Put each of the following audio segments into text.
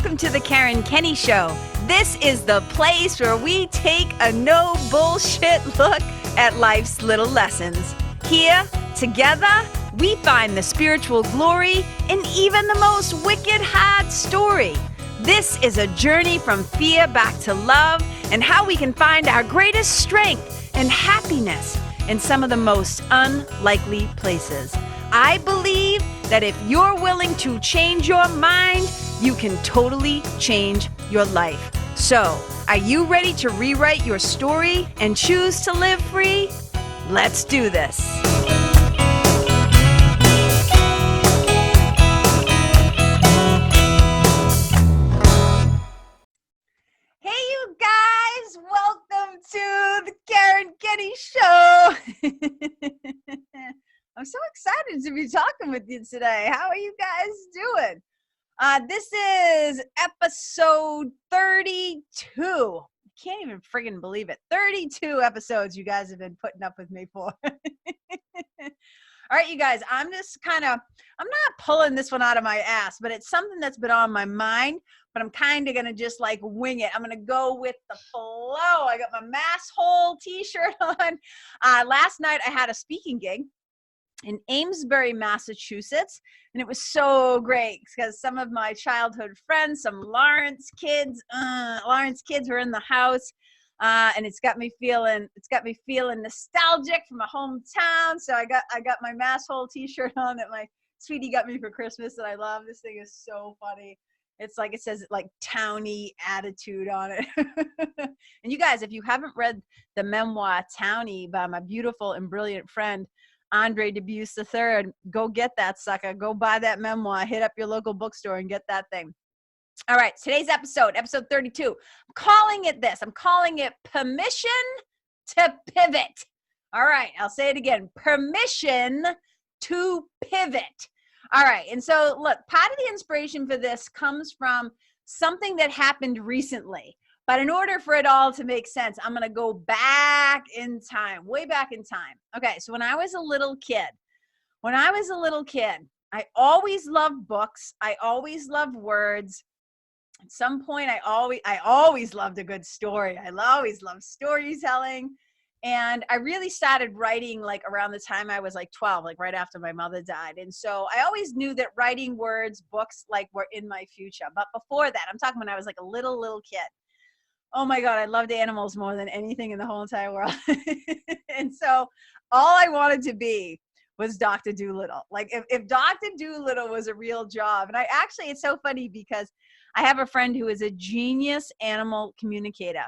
Welcome to the Karen Kenney Show. This is the place where we take a no bullshit look at life's little lessons. Here, together, we find the spiritual glory in even the most wicked hard story. This is a journey from fear back to love and how we can find our greatest strength and happiness in some of the most unlikely places. I believe that if you're willing to change your mind, you can totally change your life. So, are you ready to rewrite your story and choose to live free? Let's do this. Hey, you guys, welcome to the Karen Kenney Show. I'm so excited to be talking with you today. How are you guys doing? This is episode 32. Can't even friggin' believe it. 32 episodes you guys have been putting up with me for. All right, you guys, I'm not pulling this one out of my ass, but it's something that's been on my mind, but I'm kind of going to just like wing it. I'm going to go with the flow. I got my mass hole t-shirt on. Last night I had a speaking gig in Amesbury, Massachusetts, and it was so great because some of my childhood friends, some Lawrence kids were in the house, and it's got me feeling nostalgic for my hometown. So I got my mass hole t-shirt on that my sweetie got me for Christmas that I love. This thing is so funny. It's like, it says like Townie attitude on it. And you guys, if you haven't read the memoir Townie by my beautiful and brilliant friend Andre Dubus III, go get that sucker. Go buy that memoir. Hit up your local bookstore and get that thing. All right, today's episode 32. I'm calling it this. I'm calling it Permission to Pivot. All right, I'll say it again. Permission to pivot. All right, and so look, part of the inspiration for this comes from something that happened recently. But in order for it all to make sense, I'm going to go back in time, way back in time. Okay, so when I was a little kid, I always loved books. I always loved words. At some point, I always loved a good story. I always loved storytelling. And I really started writing like around the time I was like 12, like right after my mother died. And so I always knew that writing words, books, like were in my future. But before that, I'm talking when I was like a little kid. Oh my God, I loved animals more than anything in the whole entire world. And so all I wanted to be was Dr. Dolittle. Like if Dr. Dolittle was a real job. And it's so funny because I have a friend who is a genius animal communicator,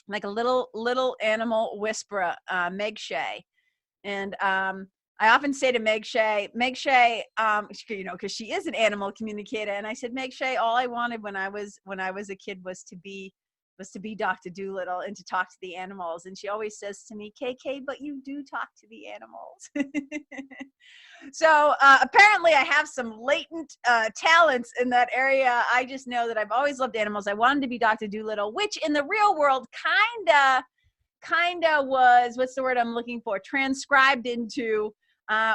like a little animal whisperer, Meg Shea. And I often say to Meg Shea, because she is an animal communicator. And I said, Meg Shea, all I wanted when I was a kid was to be Dr. Dolittle and to talk to the animals. And she always says to me, KK, but you do talk to the animals. So apparently I have some latent talents in that area. I just know that I've always loved animals. I wanted to be Dr. Dolittle, which in the real world kinda was, what's the word I'm looking for, transcribed into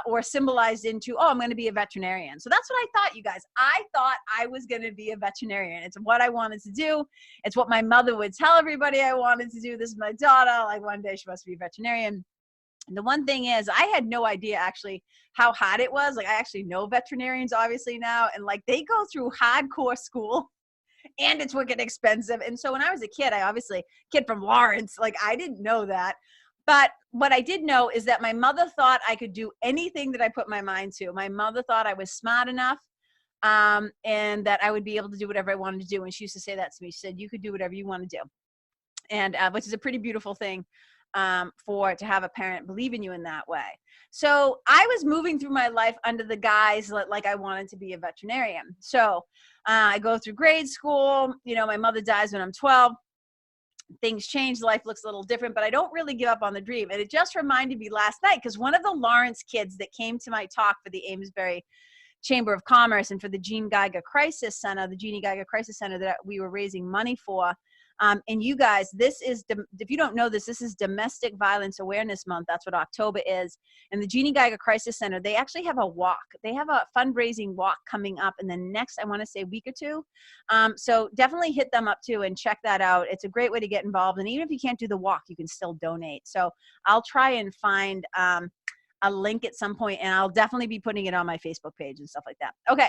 or symbolized into, I'm going to be a veterinarian. So that's what I thought, you guys. I thought I was going to be a veterinarian. It's what I wanted to do. It's what my mother would tell everybody I wanted to do. This is my daughter. Like one day she must be a veterinarian. And the one thing is, I had no idea actually how hard it was. Like I actually know veterinarians obviously now, and like they go through hardcore school and it's wicked expensive. And so when I was a kid, kid from Lawrence, like I didn't know that. But what I did know is that my mother thought I could do anything that I put my mind to. My mother thought I was smart enough and that I would be able to do whatever I wanted to do. And she used to say that to me. She said, you could do whatever you want to do. And which is a pretty beautiful thing to have a parent believe in you in that way. So I was moving through my life under the guise like I wanted to be a veterinarian. So I go through grade school. My mother dies when I'm 12. Things change, life looks a little different, but I don't really give up on the dream. And it just reminded me last night, because one of the Lawrence kids that came to my talk for the Amesbury Chamber of Commerce and for the Jeannie Geiger Crisis Center that we were raising money for, And you guys, if you don't know this, this is Domestic Violence Awareness Month. That's what October is. And the Jeannie Geiger Crisis Center, they actually have a walk. They have a fundraising walk coming up in the next, I want to say, week or two. So definitely hit them up too and check that out. It's a great way to get involved. And even if you can't do the walk, you can still donate. So I'll try and find a link at some point, and I'll definitely be putting it on my Facebook page and stuff like that. Okay.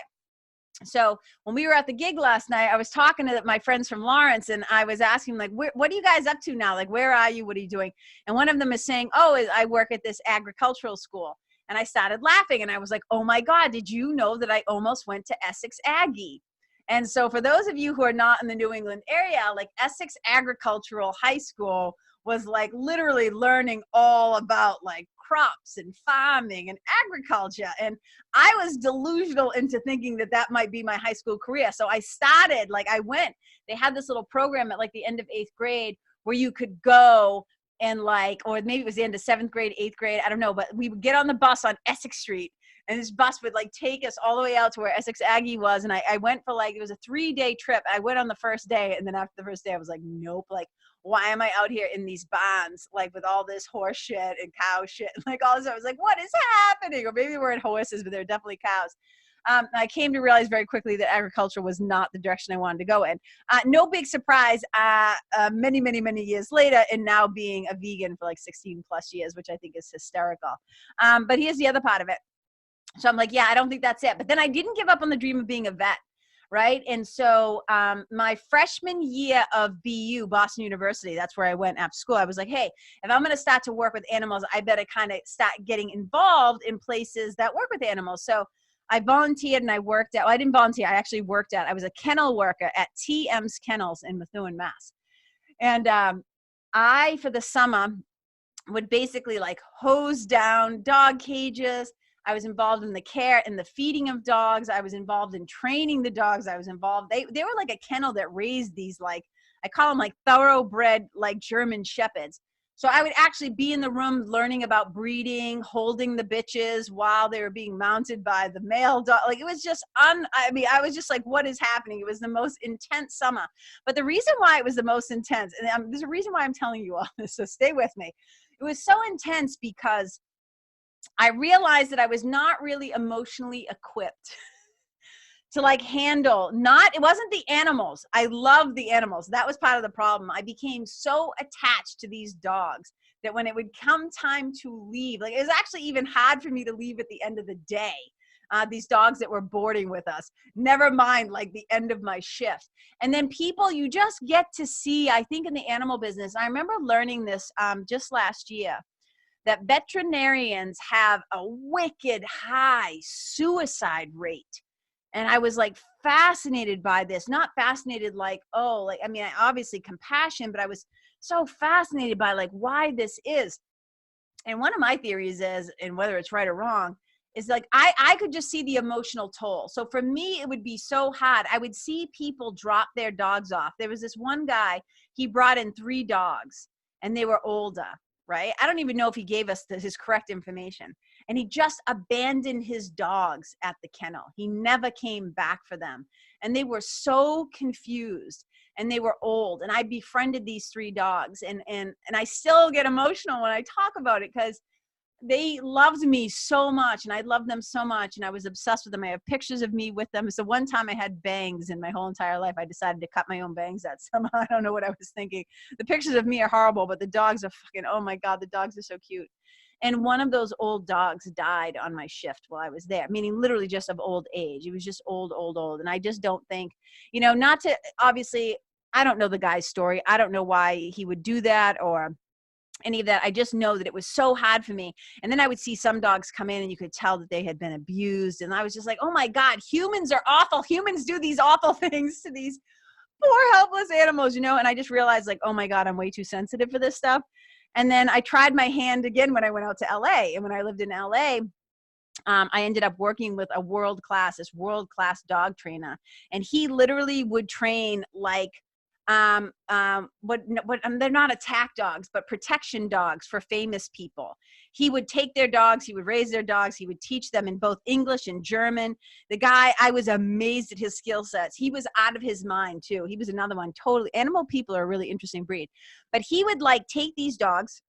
So when we were at the gig last night, I was talking to my friends from Lawrence, and I was asking like, what are you guys up to now? Like, where are you? What are you doing? And one of them is saying, oh, I work at this agricultural school. And I started laughing, and I was like, oh my God, did you know that I almost went to Essex Aggie? And so for those of you who are not in the New England area, like Essex Agricultural High School was like literally learning all about like crops and farming and agriculture. And I was delusional into thinking that that might be my high school career. So I started, they had this little program at like the end of 8th grade where you could go and like, or maybe it was the end of 7th grade, 8th grade, I don't know, but we would get on the bus on Essex Street, and this bus would like take us all the way out to where Essex Aggie was. And I went for like, it was a 3-day trip. I went on the first day, and then after the first day I was like, nope, like, why am I out here in these barns, like with all this horse shit and cow shit, and like all this? I was like, what is happening? Or maybe we're in horses, but they're definitely cows. I came to realize very quickly that agriculture was not the direction I wanted to go in. No big surprise, many, many, many years later, and now being a vegan for like 16 plus years, which I think is hysterical. But here's the other part of it. So I'm like, yeah, I don't think that's it. But then I didn't give up on the dream of being a vet. Right. And so my freshman year of BU, Boston University, that's where I went after school. I was like, hey, if I'm going to start to work with animals, I better kind of start getting involved in places that work with animals. So I volunteered and I worked at, well, I didn't volunteer. I actually worked at, I was a kennel worker at TM's Kennels in Methuen, Mass. And I, for the summer, would basically like hose down dog cages. I was involved in the care and the feeding of dogs. I was involved in training the dogs. I was involved. They were like a kennel that raised these, like, I call them like thoroughbred, like German shepherds. So I would actually be in the room learning about breeding, holding the bitches while they were being mounted by the male dog. Like, it was just, I was just like, what is happening? It was the most intense summer. But the reason why it was the most intense, and there's a reason why I'm telling you all this, so stay with me. It was so intense because I realized that I was not really emotionally equipped to like handle, it wasn't the animals. I loved the animals. That was part of the problem. I became so attached to these dogs that when it would come time to leave, like it was actually even hard for me to leave at the end of the day. These dogs that were boarding with us, never mind like the end of my shift. And then people you just get to see, I think in the animal business, I remember learning this just last year, that veterinarians have a wicked high suicide rate. And I was like fascinated by this, not fascinated like, oh, like, I mean, I obviously compassion, but I was so fascinated by like why this is. And one of my theories is, and whether it's right or wrong, is like, I could just see the emotional toll. So for me, it would be so hard. I would see people drop their dogs off. There was this one guy, he brought in 3 dogs and they were older. Right? I don't even know if he gave us his correct information. And he just abandoned his dogs at the kennel. He never came back for them. And they were so confused and they were old. And I befriended these 3 dogs. And I still get emotional when I talk about it because they loved me so much and I loved them so much and I was obsessed with them. I have pictures of me with them. So one time I had bangs in my whole entire life. I decided to cut my own bangs that summer. I don't know what I was thinking. The pictures of me are horrible, but the dogs are fucking, oh my God, the dogs are so cute. And one of those old dogs died on my shift while I was there, meaning literally just of old age. It was just old. And I just don't think, not to, obviously, I don't know the guy's story. I don't know why he would do that or any of that. I just know that it was so hard for me. And then I would see some dogs come in and you could tell that they had been abused. And I was just like, oh my God, humans are awful. Humans do these awful things to these poor helpless animals, And I just realized like, oh my God, I'm way too sensitive for this stuff. And then I tried my hand again when I went out to LA. And when I lived in LA, I ended up working with a world-class dog trainer. And he literally would train like they're not attack dogs, but protection dogs for famous people. He would take their dogs, he would raise their dogs, he would teach them in both English and German. The guy, I was amazed at his skill sets. He was out of his mind too. He was another one, totally. Animal people are a really interesting breed. But he would like take these dogs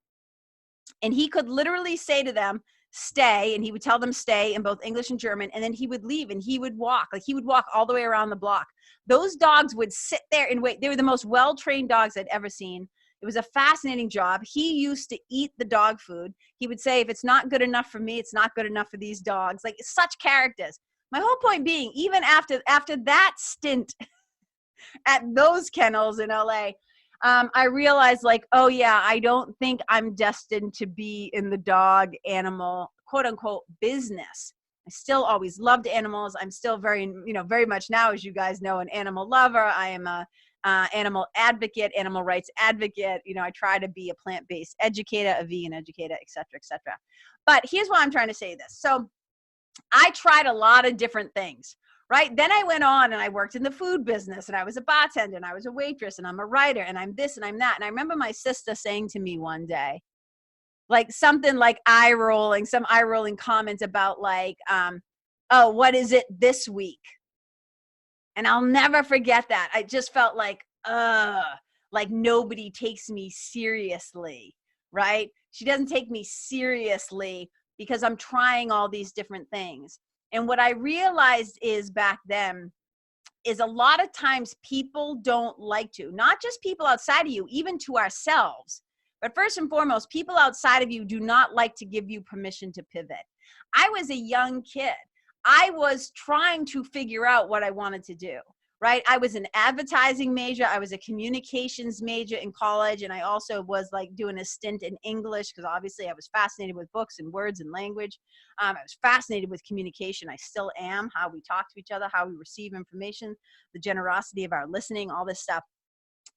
and he could literally say to them, stay, and he would tell them stay in both English and German, and then he would leave and he would walk. Like he would walk all the way around the block. Those dogs would sit there and wait. They were the most well-trained dogs I'd ever seen. It was a fascinating job. He used to eat the dog food. He would say, if it's not good enough for me, it's not good enough for these dogs. Like such characters. My whole point being, even after that stint at those kennels in LA, I realized like, oh yeah, I don't think I'm destined to be in the dog animal, quote unquote, business. I still always loved animals. I'm still very much now, as you guys know, an animal lover. I am a animal advocate, animal rights advocate. I try to be a plant-based educator, a vegan educator, et cetera, et cetera. But here's why I'm trying to say this. So I tried a lot of different things, right? Then I went on and I worked in the food business and I was a bartender and I was a waitress and I'm a writer and I'm this and I'm that. And I remember my sister saying to me one day, like something like some eye rolling comments about like, oh, what is it this week? And I'll never forget that. I just felt like nobody takes me seriously, right? She doesn't take me seriously because I'm trying all these different things. And what I realized is back then is a lot of times people don't like to, not just people outside of you, even to ourselves. But first and foremost, people outside of you do not like to give you permission to pivot. I was a young kid. I was trying to figure out what I wanted to do, right? I was an advertising major. I was a communications major in college. And I also was like doing a stint in English because obviously I was fascinated with books and words and language. I was fascinated with communication. I still am, how we talk to each other, how we receive information, the generosity of our listening, all this stuff.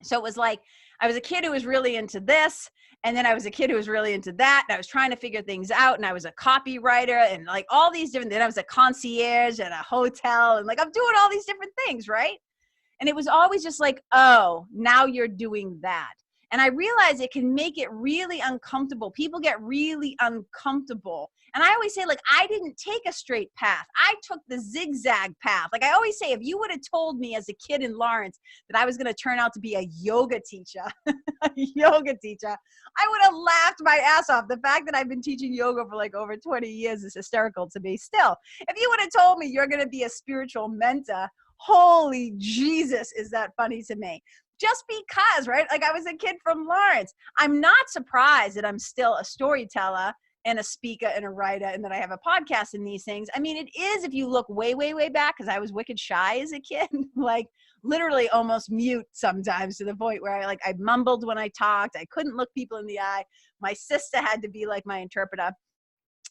So it was like, I was a kid who was really into this. And then I was a kid who was really into that. And I was trying to figure things out. And I was a copywriter and like all these different, then I was a concierge at a hotel. And like, I'm doing all these different things, right? And it was always just like, oh, now you're doing that. And I realized it can make it really uncomfortable. People get really uncomfortable. And I always say, like, I didn't take a straight path. I took the zigzag path. Like I always say, if you would have told me as a kid in Lawrence that I was going to turn out to be a yoga teacher, I would have laughed my ass off. The fact that I've been teaching yoga for like over 20 years is hysterical to me still. If you would have told me you're going to be a spiritual mentor, holy Jesus, is that funny to me? Just because, right? Like I was a kid from Lawrence. I'm not surprised that I'm still a storyteller and a speaker and a writer and that I have a podcast and these things. I mean, it is, if you look way, way, way back, because I was wicked shy as a kid, like literally almost mute sometimes to the point where I mumbled when I talked. I couldn't look people in the eye. My sister had to be like my interpreter.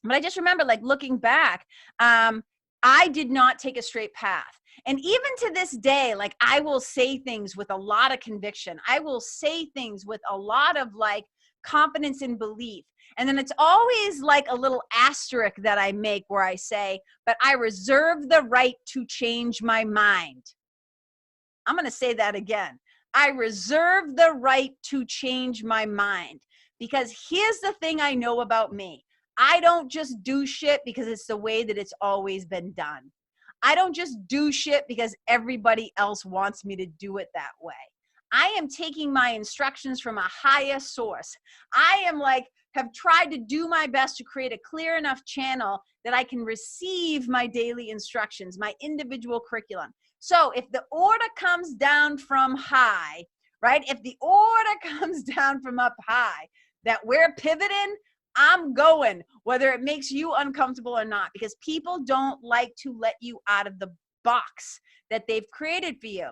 But I just remember like looking back, I did not take a straight path. And even to this day, like I will say things with a lot of conviction. I will say things with a lot of like confidence and belief. And then it's always like a little asterisk that I make where I say, but I reserve the right to change my mind. I'm going to say that again. I reserve the right to change my mind, because here's the thing I know about me. I don't just do shit because it's the way that it's always been done. I don't just do shit because everybody else wants me to do it that way. I am taking my instructions from a higher source. I am like, have tried to do my best to create a clear enough channel that I can receive my daily instructions, my individual curriculum. So if the order comes down from high, right? If the order comes down from up high that we're pivoting, I'm going, whether it makes you uncomfortable or not, because people don't like to let you out of the box that they've created for you.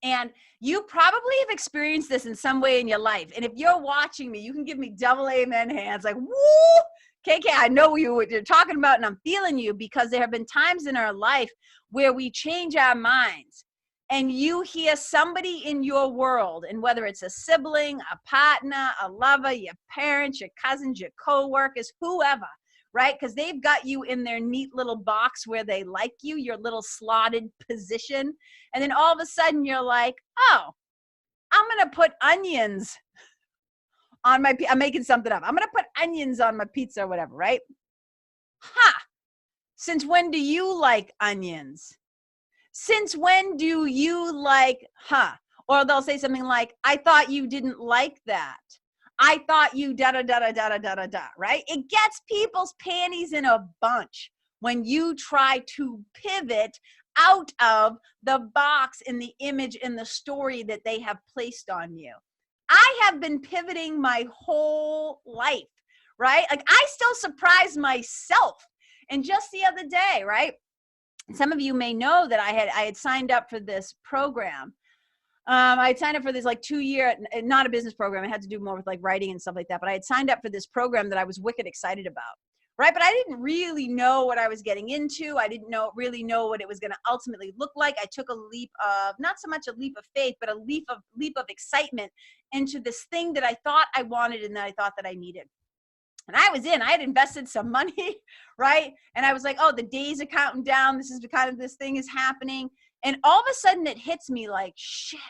And you probably have experienced this in some way in your life. And if you're watching me, you can give me double amen hands like, woo, KK, I know what you're talking about, and I'm feeling you, because there have been times in our life where we change our minds. And you hear somebody in your world, and whether it's a sibling, a partner, a lover, your parents, your cousins, your co-workers, whoever, right? Because they've got you in their neat little box where they like you, your little slotted position. And then all of a sudden you're like, oh, I'm going to put onions on my, I'm making something up. I'm going to put onions on my pizza or whatever, right? Since when do you like onions? Since when do you like, Or they'll say something like, I thought you didn't like that. I thought you da-da-da-da-da-da-da-da, right? It gets people's panties in a bunch when you try to pivot out of the box in the image in the story that they have placed on you. I have been pivoting my whole life, right? Like I still surprise myself. And just the other day, right? Some of you may know that I had signed up for this program. I had signed up for this like 2-year, not a business program. It had to do more with like writing and stuff like that. But I had signed up for this program that I was wicked excited about, right? But I didn't really know what I was getting into. I didn't really know what it was going to ultimately look like. I took a leap of, not so much a leap of faith, but a leap of excitement into this thing that I thought I wanted and that I thought that I needed. And I had invested some money, right? And I was like, oh, the days are counting down. This is kind of, this thing is happening. And all of a sudden it hits me like, shit,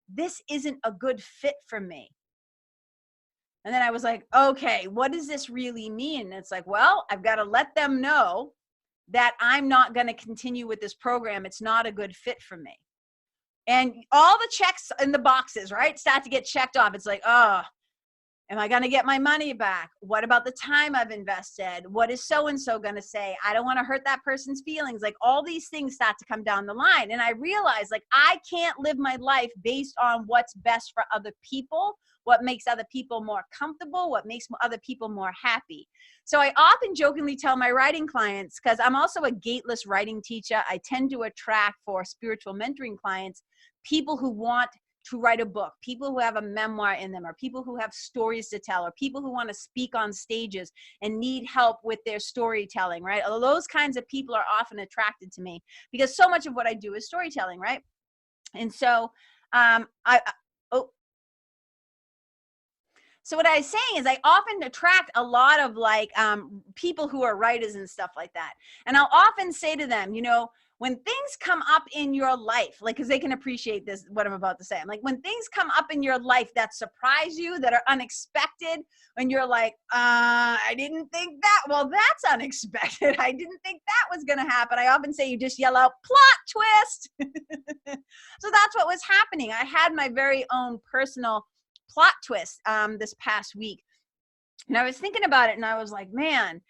this isn't a good fit for me. And then I was like, okay, what does this really mean? And it's like, well, I've got to let them know that I'm not going to continue with this program. It's not a good fit for me. And all the checks in the boxes, right, start to get checked off. It's like, oh, am I going to get my money back? What about the time I've invested? What is so-and-so going to say? I don't want to hurt that person's feelings. Like all these things start to come down the line. And I realized like I can't live my life based on what's best for other people, what makes other people more comfortable, what makes other people more happy. So I often jokingly tell my writing clients, because I'm also a gateless writing teacher, I tend to attract for spiritual mentoring clients, people who want to write a book, people who have a memoir in them, or people who have stories to tell, or people who want to speak on stages and need help with their storytelling, right? Those kinds of people are often attracted to me because so much of what I do is storytelling, right? And so so what I was saying is I often attract a lot of like people who are writers and stuff like that. And I'll often say to them, you know, when things come up in your life, like, because they can appreciate this, what I'm about to say. I'm like, when things come up in your life that surprise you, that are unexpected, and you're like, I didn't think that, well, that's unexpected. I didn't think that was going to happen. I often say you just yell out, plot twist. So that's what was happening. I had my very own personal plot twist this past week. And I was thinking about it and I was like, man,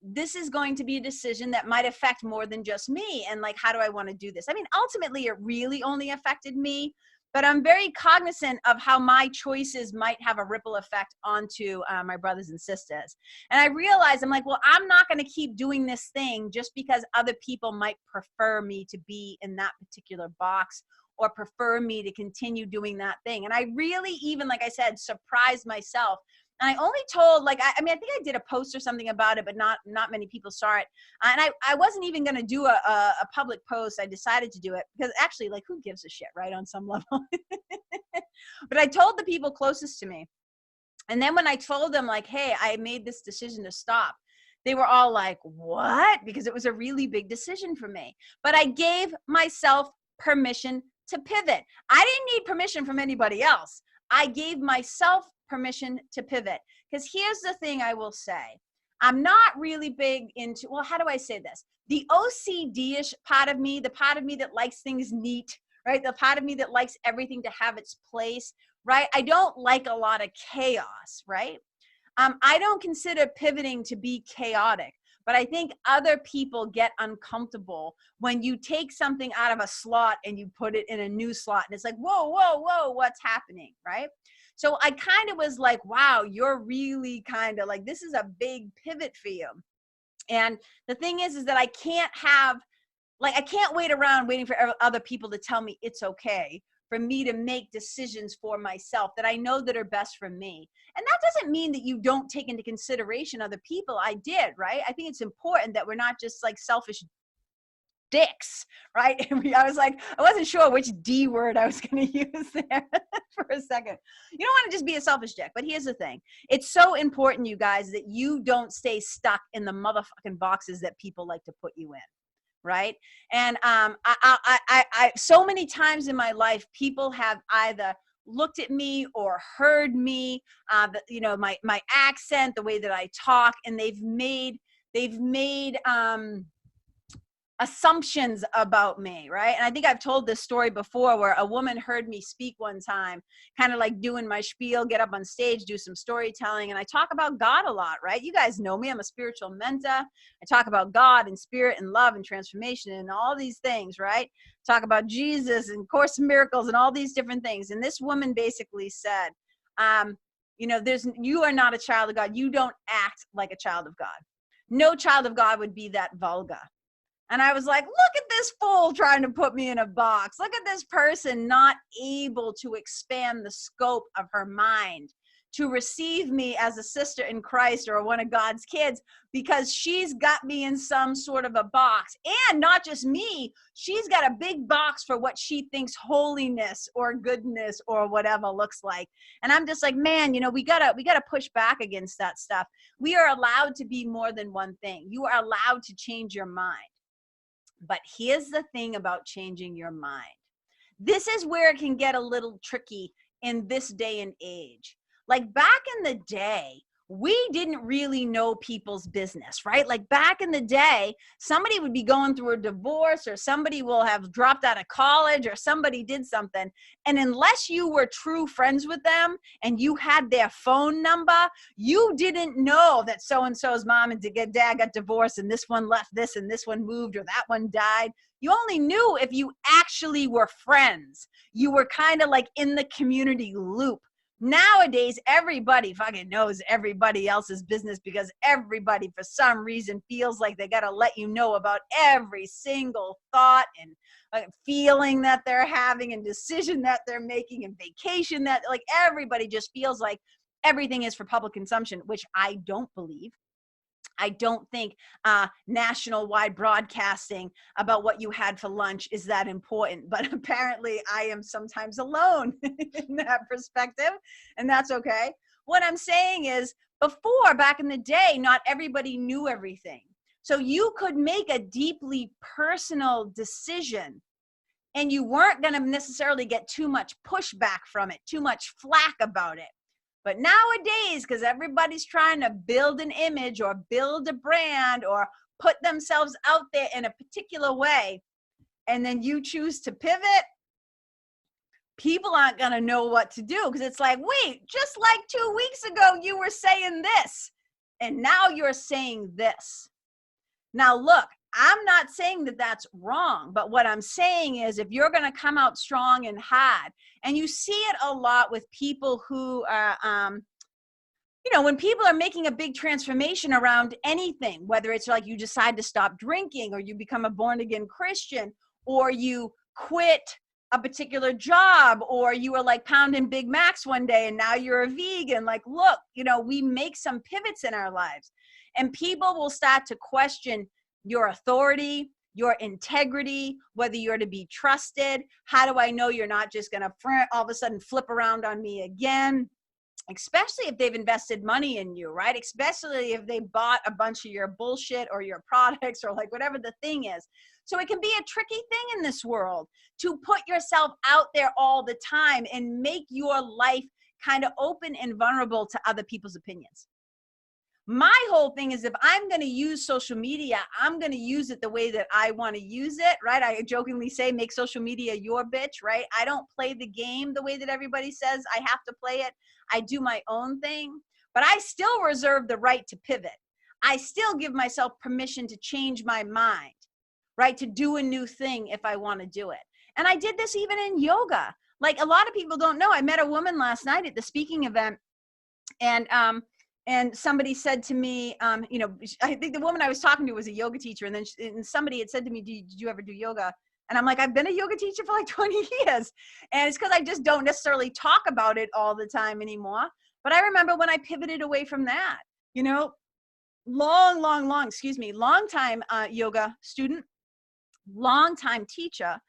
this is going to be a decision that might affect more than just me. And like, how do I want to do this? I mean, ultimately it really only affected me, but I'm very cognizant of how my choices might have a ripple effect onto my brothers and sisters. And I realized, I'm like, well, I'm not going to keep doing this thing just because other people might prefer me to be in that particular box or prefer me to continue doing that thing. And I really even, like I said, surprised myself. And I only told, like, I mean, I think I did a post or something about it, but not many people saw it. And I wasn't even going to do a public post. I decided to do it because actually, like, who gives a shit, right, on some level? But I told the people closest to me. And then when I told them, like, hey, I made this decision to stop, they were all like, what? Because it was a really big decision for me. But I gave myself permission to pivot. I didn't need permission from anybody else. I gave myself permission to pivot. Because here's the thing I will say. I'm not really big into, well, how do I say this? The OCD-ish part of me, the part of me that likes things neat, right? The part of me that likes everything to have its place, right? I don't like a lot of chaos, right? I don't consider pivoting to be chaotic. But I think other people get uncomfortable when you take something out of a slot and you put it in a new slot. And it's like, whoa, whoa, whoa, what's happening, right? So I kind of was like, wow, you're really kind of like, this is a big pivot for you. And the thing is that I can't have, like, I can't wait around waiting for other people to tell me it's okay for me to make decisions for myself that I know that are best for me. And that doesn't mean that you don't take into consideration other people. I did, right? I think it's important that we're not just like selfish dicks, right? I was like, I wasn't sure which D word I was going to use there for a second. You don't want to just be a selfish dick, but here's the thing. It's so important, you guys, that you don't stay stuck in the motherfucking boxes that people like to put you in. right? And so many times in my life, people have either looked at me or heard me, my accent, the way that I talk, and they've made assumptions about me, right? And I think I've told this story before where a woman heard me speak one time, kind of like doing my spiel, get up on stage, do some storytelling. And I talk about God a lot, right? You guys know me. I'm a spiritual mentor. I talk about God and spirit and love and transformation and all these things, right? Talk about Jesus and Course in Miracles and all these different things. And this woman basically said, you are not a child of God. You don't act like a child of God. No child of God would be that vulgar. And I was like, look at this fool trying to put me in a box. Look at this person not able to expand the scope of her mind to receive me as a sister in Christ or one of God's kids, because she's got me in some sort of a box. And not just me, she's got a big box for what she thinks holiness or goodness or whatever looks like. And I'm just like, man, we gotta push back against that stuff. We are allowed to be more than one thing. You are allowed to change your mind. But here's the thing about changing your mind. This is where it can get a little tricky in this day and age. Like back in the day, we didn't really know people's business, right? Like back in the day, somebody would be going through a divorce, or somebody will have dropped out of college, or somebody did something. And unless you were true friends with them and you had their phone number, you didn't know that so-and-so's mom and dad got divorced, and this one left this, and this one moved, or that one died. You only knew if you actually were friends. You were kind of like in the community loop. Nowadays, everybody fucking knows everybody else's business, because everybody, for some reason, feels like they got to let you know about every single thought and feeling that they're having and decision that they're making and vacation that, like, everybody just feels like everything is for public consumption, which I don't believe. I don't think national-wide broadcasting about what you had for lunch is that important, but apparently I am sometimes alone in that perspective, and that's okay. What I'm saying is, before, back in the day, not everybody knew everything. So you could make a deeply personal decision, and you weren't going to necessarily get too much pushback from it, too much flack about it. But nowadays, because everybody's trying to build an image or build a brand or put themselves out there in a particular way, and then you choose to pivot, people aren't going to know what to do, because it's like, wait, just like 2 weeks ago, you were saying this, and now you're saying this. Now, look, I'm not saying that that's wrong, but what I'm saying is, if you're going to come out strong and hard, and you see it a lot with people who are, when people are making a big transformation around anything, whether it's like you decide to stop drinking, or you become a born-again Christian, or you quit a particular job, or you were like pounding Big Macs one day and now you're a vegan. Like, look, we make some pivots in our lives, and people will start to question your authority, your integrity, whether you're to be trusted. How do I know you're not just going to all of a sudden flip around on me again? Especially if they've invested money in you, right? Especially if they bought a bunch of your bullshit or your products or like whatever the thing is. So it can be a tricky thing in this world to put yourself out there all the time and make your life kind of open and vulnerable to other people's opinions. My whole thing is, if I'm going to use social media, I'm going to use it the way that I want to use it, right? I jokingly say, make social media your bitch, right? I don't play the game the way that everybody says I have to play it. I do my own thing, but I still reserve the right to pivot. I still give myself permission to change my mind, right? To do a new thing if I want to do it. And I did this even in yoga. Like, a lot of people don't know, I met a woman last night at the speaking event, and somebody said to me, I think the woman I was talking to was a yoga teacher. And then somebody had said to me, did you ever do yoga? And I'm like, I've been a yoga teacher for like 20 years. And it's because I just don't necessarily talk about it all the time anymore. But I remember when I pivoted away from that, long time yoga student, long time teacher.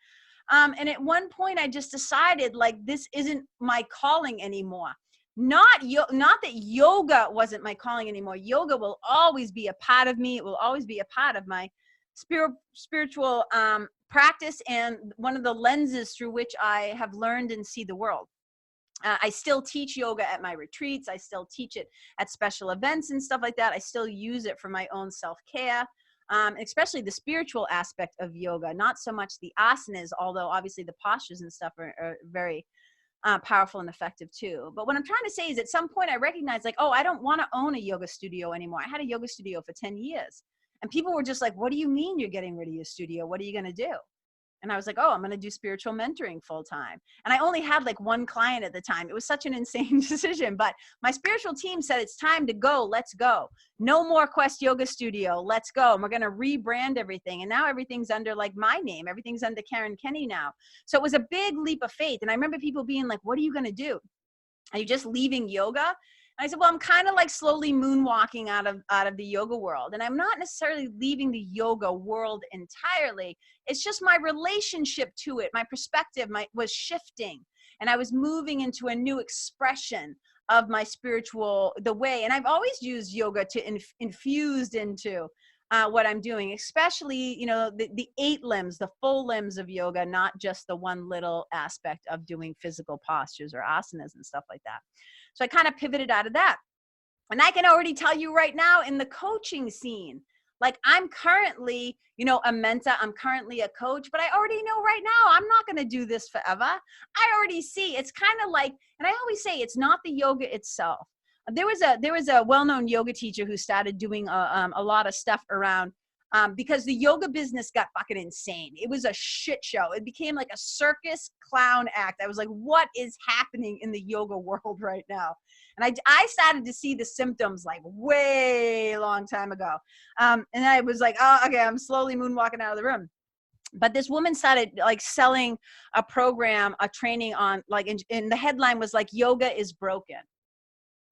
And at one point I just decided, like, this isn't my calling anymore. Not that yoga wasn't my calling anymore. Yoga will always be a part of me. It will always be a part of my spiritual practice and one of the lenses through which I have learned and see the world. I still teach yoga at my retreats. I still teach it at special events and stuff like that. I still use it for my own self-care, especially the spiritual aspect of yoga, not so much the asanas, although obviously the postures and stuff are very powerful and effective too. But what I'm trying to say is at some point I recognized like, oh, I don't want to own a yoga studio anymore. I had a yoga studio for 10 years. And people were just like, what do you mean you're getting rid of your studio? What are you going to do? And I was like, oh, I'm going to do spiritual mentoring full time. And I only had like one client at the time. It was such an insane decision, but my spiritual team said, it's time to go. Let's go. No more Quest Yoga Studio. Let's go. And we're going to rebrand everything. And now everything's under like my name. Everything's under Karen Kenney now. So it was a big leap of faith. And I remember people being like, what are you going to do? Are you just leaving yoga? And I said, well, I'm kind of like slowly moonwalking out of the yoga world. And I'm not necessarily leaving the yoga world entirely. It's just my relationship to it, my perspective was shifting. And I was moving into a new expression of my spiritual, the way. And I've always used yoga to infused into what I'm doing, especially, you know, the 8 limbs, the full limbs of yoga, not just the one little aspect of doing physical postures or asanas and stuff like that. So I kind of pivoted out of that. And I can already tell you right now in the coaching scene, like I'm currently, you know, a mentor, I'm currently a coach, but I already know right now, I'm not going to do this forever. I already see it's kind of like, and I always say it's not the yoga itself. There was a well-known yoga teacher who started doing a lot of stuff around because the yoga business got fucking insane. It was a shit show. It became like a circus clown act. I was like, what is happening in the yoga world right now? And I started to see the symptoms like way long time ago. And I was like, oh, okay, I'm slowly moonwalking out of the room. But this woman started like selling a program, a training on like, and the headline was like, yoga is broken.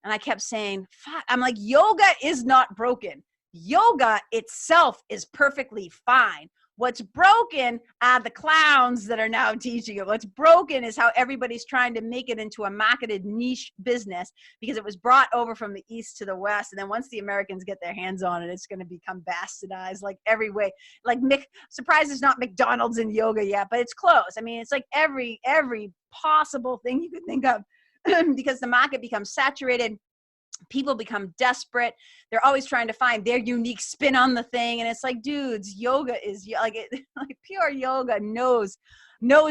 And I kept saying, fuck, I'm like, yoga is not broken. Yoga itself is perfectly fine. What's broken are the clowns that are now teaching it. What's broken is how everybody's trying to make it into a marketed niche business because it was brought over from the East to the West. And then once the Americans get their hands on it, it's going to become bastardized like every way. Like surprised it's not McDonald's in yoga yet, but it's close. I mean, it's like every possible thing you could think of because the market becomes saturated. People become desperate. They're always trying to find their unique spin on the thing. And it's like, dudes, yoga is like pure yoga knows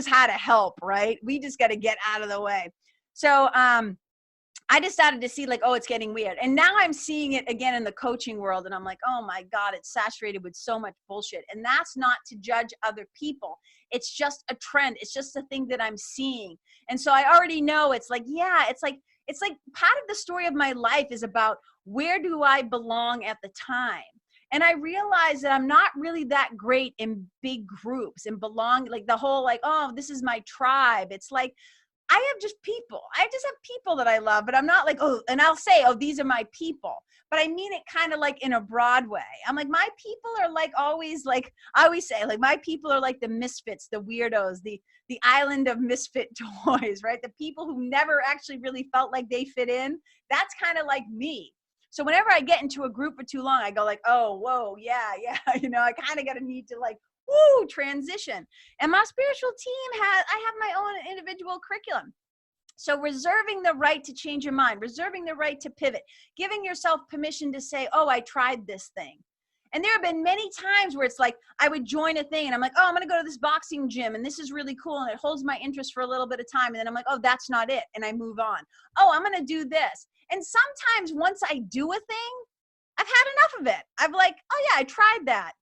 how to help, right? We just got to get out of the way. So, I just started to see like, oh, it's getting weird. And now I'm seeing it again in the coaching world. And I'm like, oh my God, it's saturated with so much bullshit. And that's not to judge other people. It's just a trend. It's just a thing that I'm seeing. And so I already know it's like, yeah, it's like part of the story of my life is about where do I belong at the time? And I realized that I'm not really that great in big groups and belong, like the whole, like, oh, this is my tribe. It's like, I have just people. I just have people that I love, but I'm not like, oh, and I'll say, oh, these are my people. But I mean it kind of like in a broad way. I'm like, my people are like always like, I always say, like, my people are like the misfits, the weirdos, the island of misfit toys, right? The people who never actually really felt like they fit in. That's kind of like me. So whenever I get into a group for too long, I go like, oh, whoa, yeah. You know, I kind of got to need to like, woo, transition. And my spiritual team I have my own individual curriculum. So reserving the right to change your mind, reserving the right to pivot, giving yourself permission to say, oh, I tried this thing. And there have been many times where it's like, I would join a thing and I'm like, oh, I'm going to go to this boxing gym and this is really cool. And it holds my interest for a little bit of time. And then I'm like, oh, that's not it. And I move on. Oh, I'm going to do this. And sometimes once I do a thing, I've had enough of it. I'm like, oh yeah, I tried that.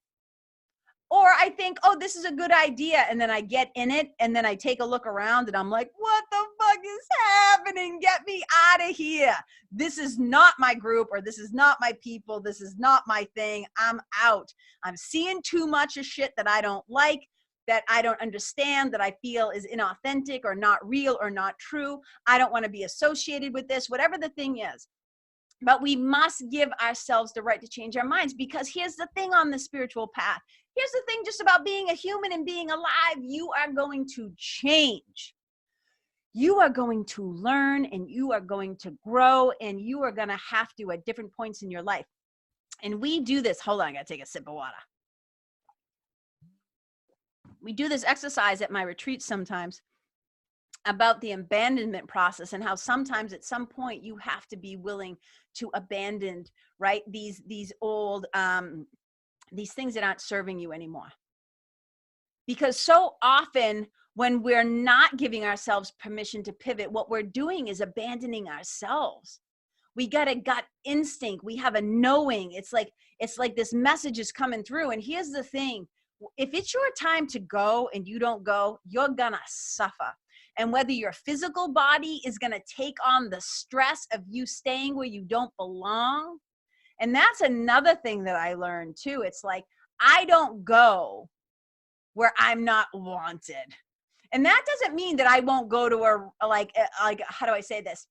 Or I think, oh, this is a good idea. And then I get in it and then I take a look around and I'm like, what the fuck is happening? Get me out of here. This is not my group or this is not my people. This is not my thing. I'm out. I'm seeing too much of shit that I don't like, that I don't understand, that I feel is inauthentic or not real or not true. I don't want to be associated with this, whatever the thing is. But we must give ourselves the right to change our minds because here's the thing on the spiritual path. Here's the thing just about being a human and being alive. You are going to change. You are going to learn and you are going to grow and you are going to have to at different points in your life. And we do this. Hold on, I got to take a sip of water. We do this exercise at my retreats sometimes about the abandonment process and how sometimes at some point you have to be willing to abandon, right? These old, these things that aren't serving you anymore. Because so often when we're not giving ourselves permission to pivot, what we're doing is abandoning ourselves. We got a gut instinct. We have a knowing. It's like this message is coming through. And here's the thing. If it's your time to go and you don't go, you're gonna suffer. And whether your physical body is gonna take on the stress of you staying where you don't belong. And that's another thing that I learned too. It's like, I don't go where I'm not wanted. And that doesn't mean that I won't go to a like, how do I say this?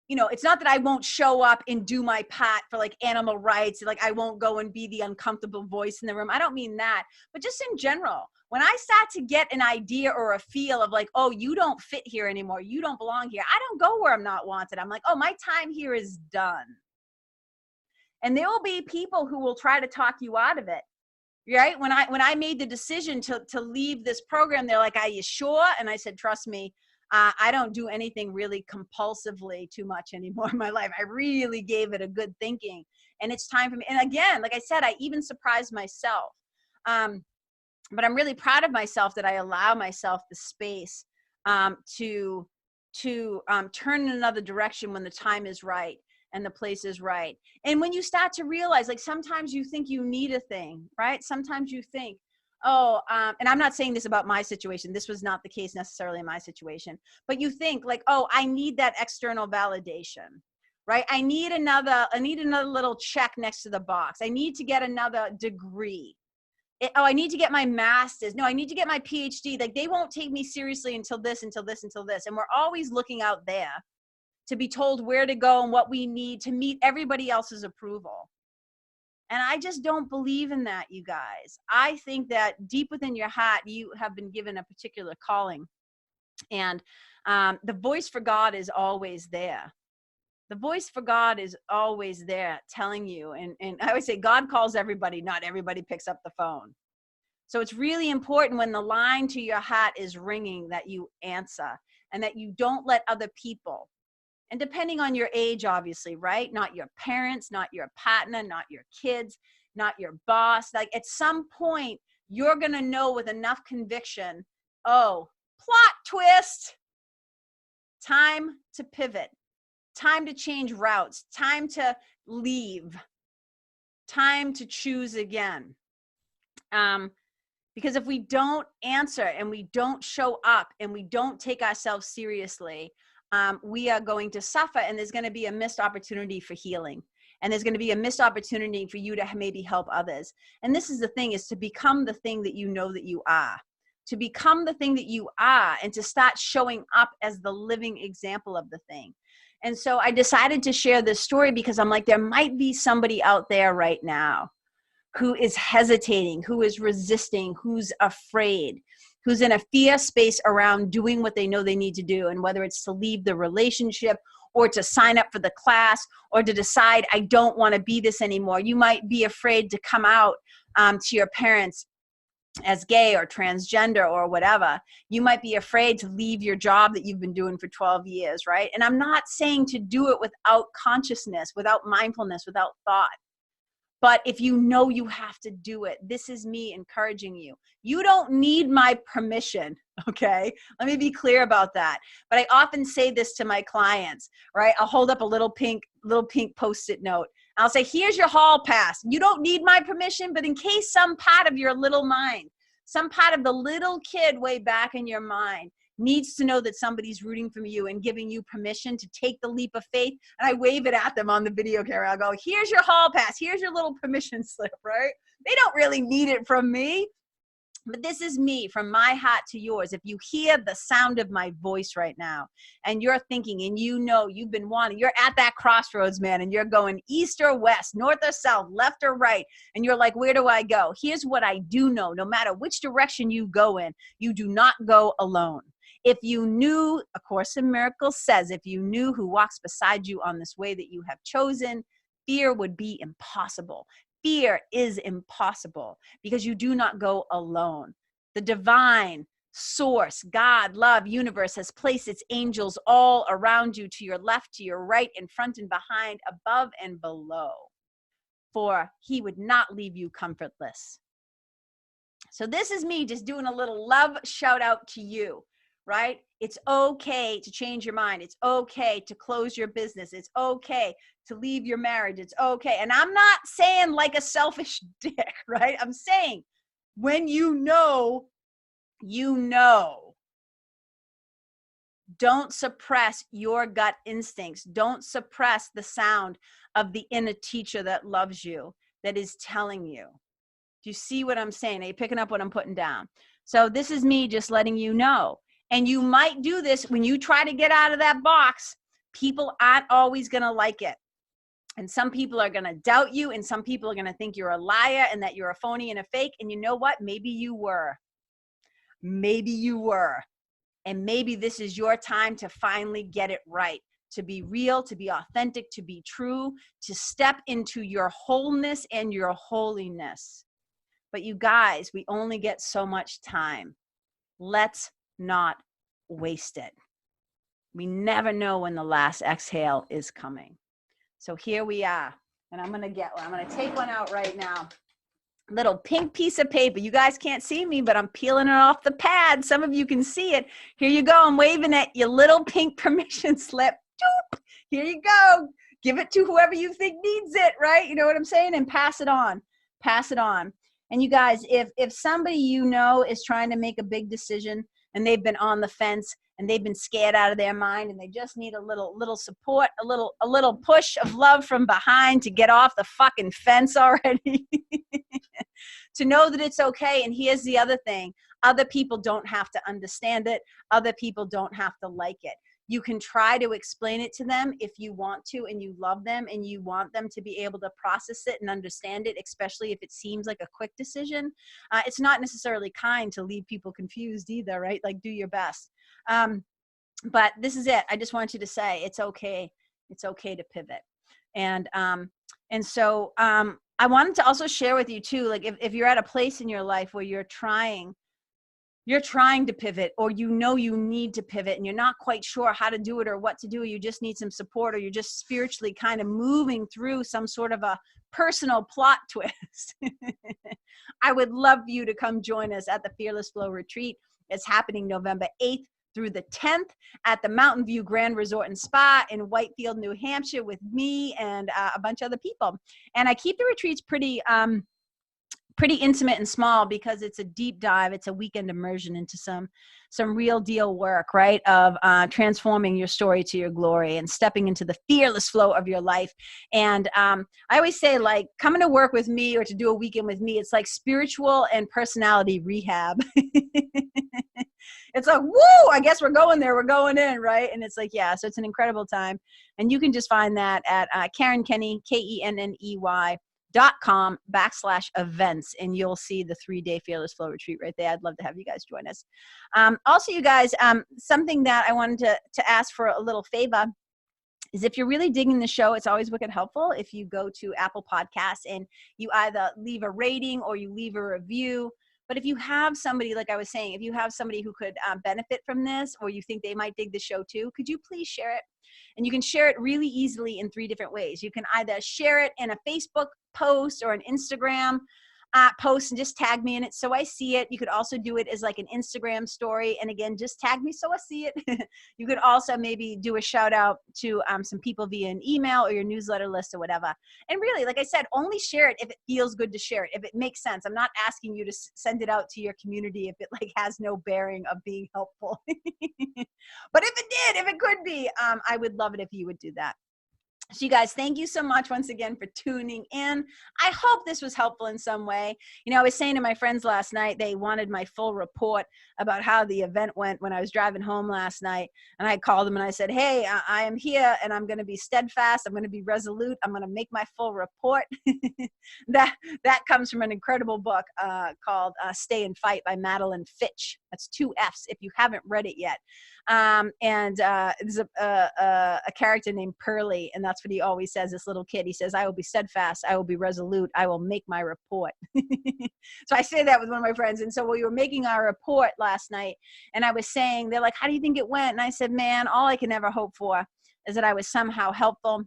You know, it's not that I won't show up and do my part for like animal rights. Like I won't go and be the uncomfortable voice in the room. I don't mean that, but just in general, when I start to get an idea or a feel of like, oh, you don't fit here anymore. You don't belong here. I don't go where I'm not wanted. I'm like, oh, my time here is done. And there will be people who will try to talk you out of it. Right? When I made the decision to leave this program, they're like, are you sure? And I said, trust me, I don't do anything really compulsively too much anymore in my life. I really gave it a good thinking, and it's time for me. And again, like I said, I even surprised myself. But I'm really proud of myself that I allow myself the space to turn in another direction when the time is right and the place is right. And when you start to realize, like sometimes you think you need a thing, right? Sometimes you think, oh, and I'm not saying this about my situation. This was not the case necessarily in my situation, but you think like, oh, I need that external validation, right? I need another little check next to the box. I need to get another degree. I need to get my master's. No, I need to get my PhD. Like they won't take me seriously until this, until this, until this. And we're always looking out there to be told where to go and what we need to meet everybody else's approval. And I just don't believe in that, you guys. I think that deep within your heart, you have been given a particular calling. And the voice for God is always there. The voice for God is always there telling you. And I always say, God calls everybody, not everybody picks up the phone. So it's really important when the line to your heart is ringing that you answer and that you don't let other people, and depending on your age, obviously, right? Not your parents, not your partner, not your kids, not your boss. Like at some point, you're going to know with enough conviction, oh, plot twist, time to pivot, time to change routes, time to leave, time to choose again. Because if we don't answer and we don't show up and we don't take ourselves seriously, we are going to suffer, and there's going to be a missed opportunity for healing. And there's going to be a missed opportunity for you to maybe help others. And this is the thing, is to become the thing that you know that you are. To become the thing that you are and to start showing up as the living example of the thing. And so I decided to share this story because I'm like, there might be somebody out there right now who is hesitating, who is resisting, who's afraid, who's in a fear space around doing what they know they need to do. And whether it's to leave the relationship or to sign up for the class or to decide, I don't want to be this anymore. You might be afraid to come out to your parents as gay or transgender or whatever. You might be afraid to leave your job that you've been doing for 12 years, right? And I'm not saying to do it without consciousness, without mindfulness, without thought. But if you know you have to do it, this is me encouraging you. You don't need my permission, okay? Let me be clear about that. But I often say this to my clients, right? I'll hold up a little pink Post-it note. I'll say, here's your hall pass. You don't need my permission, but in case some part of your little mind, some part of the little kid way back in your mind needs to know that somebody's rooting for you and giving you permission to take the leap of faith. And I wave it at them on the video camera. I'll go, here's your hall pass. Here's your little permission slip, right? They don't really need it from me. But this is me, from my heart to yours. If you hear the sound of my voice right now and you're thinking and you know you've been wanting, you're at that crossroads, man, and you're going east or west, north or south, left or right, and you're like, where do I go? Here's what I do know. No matter which direction you go in, you do not go alone. If you knew, A Course in Miracles says, if you knew who walks beside you on this way that you have chosen, fear would be impossible. fear is impossible because you do not go alone. The divine source, God, love, universe has placed its angels all around you, to your left, to your right, in front and behind, above and below. For he would not leave you comfortless. So this is me just doing a little love shout out to you, right? It's okay to change your mind. It's okay to close your business. It's okay to leave your marriage. It's okay. And I'm not saying like a selfish dick, right? I'm saying when you know, you know. Don't suppress your gut instincts. Don't suppress the sound of the inner teacher that loves you, that is telling you. Do you see what I'm saying? Are you picking up what I'm putting down? So this is me just letting you know. And you might do this when you try to get out of that box. People aren't always going to like it. And some people are going to doubt you, and some people are going to think you're a liar and that you're a phony and a fake. And you know what? Maybe you were. Maybe you were. And maybe this is your time to finally get it right, to be real, to be authentic, to be true, to step into your wholeness and your holiness. But you guys, we only get so much time. Let's not waste it. We never know when the last exhale is coming. So here we are. And I'm going to get one. I'm going to take one out right now. Little pink piece of paper. You guys can't see me, but I'm peeling it off the pad. Some of you can see it. Here you go. I'm waving it. Your little pink permission slip. Doop. Here you go. Give it to whoever you think needs it, right? You know what I'm saying? And pass it on. Pass it on. And you guys, if somebody you know is trying to make a big decision and they've been on the fence and they've been scared out of their mind and they just need a little support, a little push of love from behind to get off the fucking fence already, to know that it's okay. And here's the other thing. Other people don't have to understand it. Other people don't have to like it. You can try to explain it to them if you want to, and you love them and you want them to be able to process it and understand it, especially if it seems like a quick decision. It's not necessarily kind to leave people confused either, right? Like, do your best. But this is it. I just want you to say it's okay. It's okay to pivot. And so I wanted to also share with you too, like if you're at a place in your life where you're trying to pivot, or you know you need to pivot and you're not quite sure how to do it or what to do, you just need some support, or you're just spiritually kind of moving through some sort of a personal plot twist, I would love you to come join us at the Fearless Flow Retreat. It's happening November 8th through the 10th at the Mountain View Grand Resort and Spa in Whitefield, New Hampshire, with me and a bunch of other people. And I keep the retreats pretty intimate and small because it's a deep dive. It's a weekend immersion into some real deal work, right? Of transforming your story to your glory and stepping into the fearless flow of your life. And I always say, like, coming to work with me or to do a weekend with me, it's like spiritual and personality rehab. It's like, woo, I guess we're going there. We're going in, right? And it's like, yeah, so it's an incredible time. And you can just find that at Karen Kenney, KENNEY.com/events, and you'll see the 3-day Fearless Flow Retreat right there. I'd love to have you guys join us. Also, you guys, something that I wanted to ask for a little favor is, if you're really digging the show, it's always wicked helpful if you go to Apple Podcasts and you either leave a rating or you leave a review. But if you have somebody, like I was saying, if you have somebody who could benefit from this, or you think they might dig the show too, could you please share it? And you can share it really easily in 3 different ways. You can either share it in a Facebook post or an Instagram post and just tag me in it so I see it. You could also do it as like an Instagram story, and again, just tag me so I see it. You could also maybe do a shout out to some people via an email or your newsletter list or whatever. And really, like I said, only share it if it feels good to share it, if it makes sense. I'm not asking you to send it out to your community if it like has no bearing of being helpful. But if it did, if it could be, I would love it if you would do that. So you guys, thank you so much once again for tuning in. I hope this was helpful in some way. You know, I was saying to my friends last night, they wanted my full report about how the event went when I was driving home last night. And I called them and I said, hey, I am here and I'm going to be steadfast. I'm going to be resolute. I'm going to make my full report. That comes from an incredible book called Stay and Fight by Madeline Fitch. That's 2 F's if you haven't read it yet. There's a character named Pearlie, and that's That's what he always says, this little kid. He says, I will be steadfast. I will be resolute. I will make my report. So I say that with one of my friends. And so we were making our report last night, and I was saying, they're like, how do you think it went? And I said, man, all I can ever hope for is that I was somehow helpful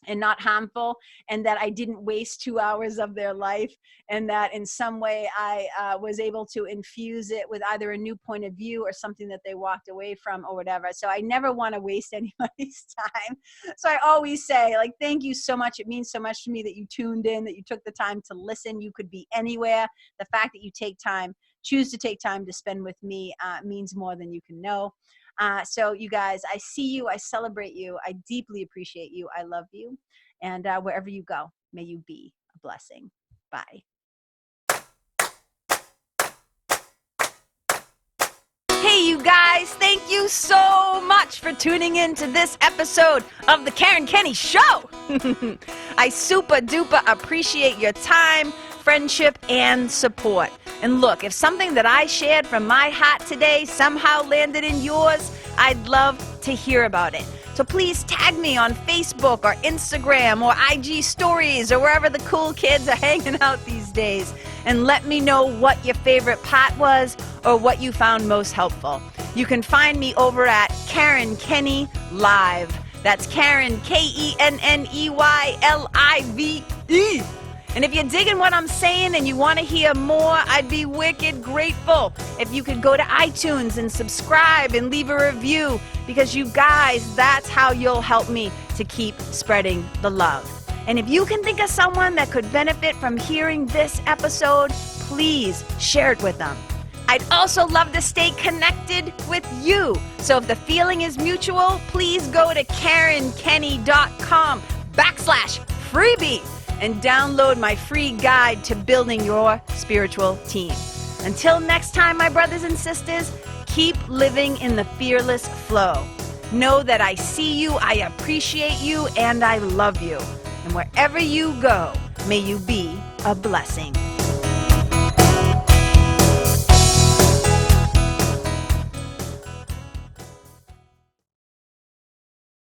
and not harmful, and that I didn't waste 2 hours of their life, and that in some way I was able to infuse it with either a new point of view or something that they walked away from or whatever. So I never want to waste anybody's time. So I always say, like, thank you so much. It means so much to me that you tuned in, that you took the time to listen. You could be anywhere. The fact that you choose to take time to spend with me means more than you can know. So you guys, I see you, I celebrate you, I deeply appreciate you, I love you, and wherever you go, may you be a blessing. Bye. Hey you guys, thank you so much for tuning in to this episode of the Karen Kenney Show. I super duper appreciate your time, friendship, and support. And look, if something that I shared from my heart today somehow landed in yours, I'd love to hear about it. So please tag me on Facebook or Instagram or IG stories or wherever the cool kids are hanging out these days, and let me know what your favorite part was or what you found most helpful. You can find me over at Karen Kenney Live. That's Karen, KenneYlive. And if you're digging what I'm saying and you want to hear more, I'd be wicked grateful if you could go to iTunes and subscribe and leave a review, because you guys, that's how you'll help me to keep spreading the love. And if you can think of someone that could benefit from hearing this episode, please share it with them. I'd also love to stay connected with you. So if the feeling is mutual, please go to KarenKenney.com/freebie and download my free guide to building your spiritual team. Until next time, my brothers and sisters, keep living in the fearless flow. Know that I see you, I appreciate you, and I love you. And wherever you go, may you be a blessing.